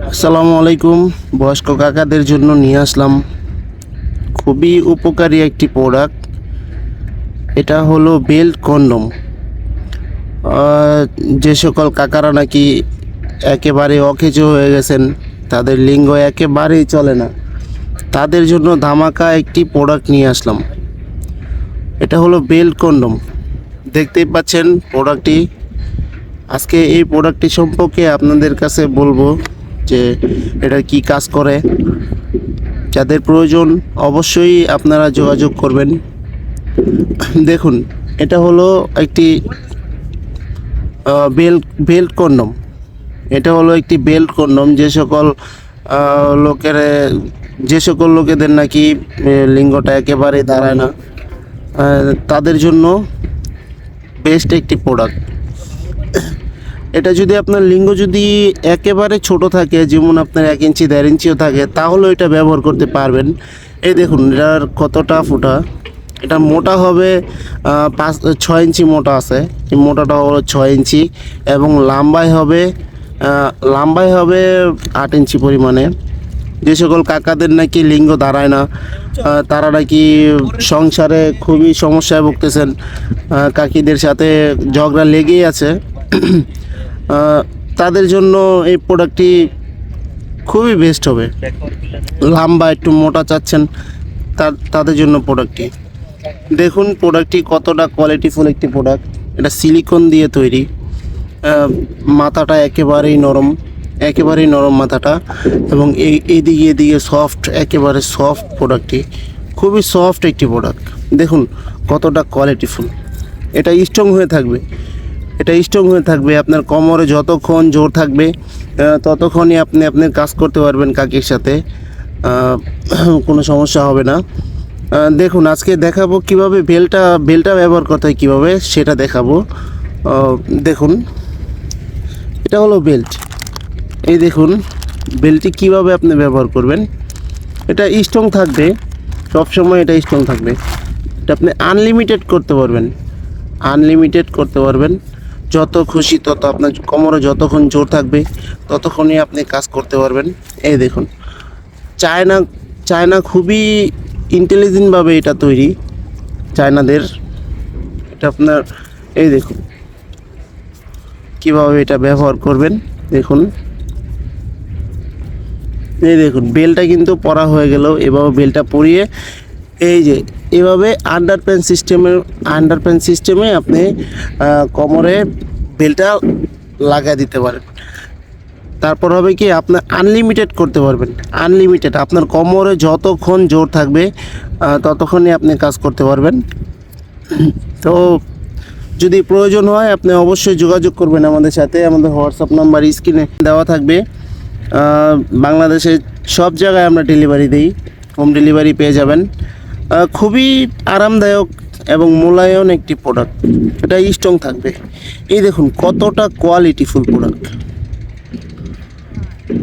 আসসালামু আলাইকুম। বয়স্ক কাকাদের জন্য নিয়ে আসলাম খুবই উপকারী একটি প্রোডাক্ট। এটা হলো বেল্ট কন্ডম। যে সকল কাকারা নাকি একেবারে অকেজো হয়ে গেছেন, তাদের লিঙ্গ একেবারেই চলে না, তাদের জন্য ধামাকা একটি প্রোডাক্ট নিয়ে আসলাম। এটা হলো বেল্ট কন্ডম। দেখতেই পাচ্ছেন প্রোডাক্টটি। আজকে এই প্রোডাক্টটি সম্পর্কে আপনাদের কাছে বলবো যে এটা কি কাজ করে। যাদের প্রয়োজন অবশ্যই আপনারা যোগাযোগ করবেন। দেখুন, এটা হলো একটি বেল্ট কন্ডম। এটা হলো একটি বেল্ট কন্ডম। যে সকল লোকেদের নাকি লিঙ্গটা একেবারে দাঁড়ায় না, তাদের জন্য বেস্ট একটি প্রোডাক্ট। এটা যদি আপনার লিঙ্গ যদি একেবারে ছোট থাকে, যেমন আপনার 1 ইঞ্চি 1.5 ইঞ্চিও থাকে, তাহলে এটা ব্যবহার করতে পারবেন। এই দেখুন এটার কতটা ফুটা। এটা মোটা হবে 6 ইঞ্চি মোটা আছে। এই মোটাটা হলো 6 ইঞ্চি এবং লাম্বাই হবে 8 ইঞ্চি পরিমাণে। যে সকল কাকাদের নাকি লিঙ্গ দাঁড়ায় না, তারা নাকি সংসারে খুবই সমস্যায় ভুগতেছেন, কাকিদের সাথে ঝগড়া লেগেই আছে, তাদের জন্য এই প্রোডাক্টটি খুবই বেস্ট হবে। লম্বা একটু মোটা চাচ্ছেন, তাদের জন্য প্রোডাক্টটি। দেখুন প্রোডাক্টটি কতটা কোয়ালিটিফুল একটি প্রোডাক্ট। এটা সিলিকন দিয়ে তৈরি। মাথাটা একেবারেই নরম মাথাটা, এবং এদিকে সফট, একেবারে সফট প্রোডাক্টটি। খুবই সফট একটি প্রোডাক্ট। দেখুন কতটা কোয়ালিটিফুল। এটা স্ট্রং হয়ে থাকবে। আপনার কোমরে যতক্ষণ জোর থাকবে, ততক্ষণই আপনি আপনার কাজ করতে পারবেন কাকির সাথে। কোনো সমস্যা হবে না। দেখুন আজকে দেখাবো কিভাবে বেলটা ব্যবহার করতে হয়, কীভাবে সেটা দেখাবো। দেখুন এটা হলো বেল্ট। এই দেখুন বেল্টটি কিভাবে আপনি ব্যবহার করবেন। এটা স্ট্রং থাকবে, সবসময় এটা স্ট্রং থাকবে। এটা আপনি আনলিমিটেড করতে পারবেন। যত খুশি তত আপনার কোমরে যতক্ষণ জোর থাকবে, ততক্ষণই আপনি কাজ করতে পারবেন। এই দেখুন চায়না খুবই ইন্টেলিজেন্টভাবে এটা তৈরি, চায়নাদের। এটা আপনার এই দেখুন কীভাবে এটা ব্যবহার করবেন। এই দেখুন বেলটা কিন্তু পরা হয়ে গেল। এভাবে বেলটা পরিয়ে এই যে এভাবে আন্ডারপ্যান সিস্টেমে আপনি কোমরে বেলটা লাগিয়ে দিতে পারেন। তারপর হবে কি, আপনার আনলিমিটেড করতে পারবেন। আপনার কোমরে যতক্ষণ জোর থাকবে, ততক্ষণই আপনি কাজ করতে পারবেন। তো যদি প্রয়োজন হয় আপনি অবশ্যই যোগাযোগ করবেন আমাদের সাথে। আমাদের হোয়াটসঅ্যাপ নাম্বার স্ক্রিনে দেওয়া থাকবে। বাংলাদেশের সব জায়গায় আমরা ডেলিভারি দিই, হোম ডেলিভারি পেয়ে যাবেন। খুবই আরামদায়ক এবং মোলায়েম একটি প্রোডাক্ট। এটা স্ট্রং থাকবে। এই দেখুন কতটা কোয়ালিটিফুল প্রোডাক্ট।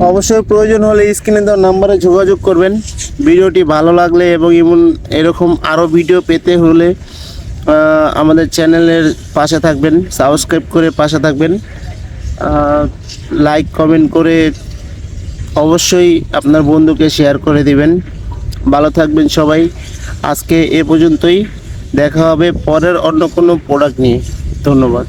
অবশ্যই প্রয়োজন হলে স্ক্রিনে দেওয়া নাম্বারে যোগাযোগ করবেন। ভিডিওটি ভালো লাগলে এবং এরকম আরও ভিডিও পেতে হলে আমাদের চ্যানেলের পাশে থাকবেন, সাবস্ক্রাইব করে পাশে থাকবেন, লাইক কমেন্ট করে অবশ্যই আপনার বন্ধুকে শেয়ার করে দিবেন। ভালো থাকবেন সবাই। আজকে এ পর্যন্তই। দেখা হবে পরের অন্য কোনো প্রোডাক্ট নিয়ে। ধন্যবাদ।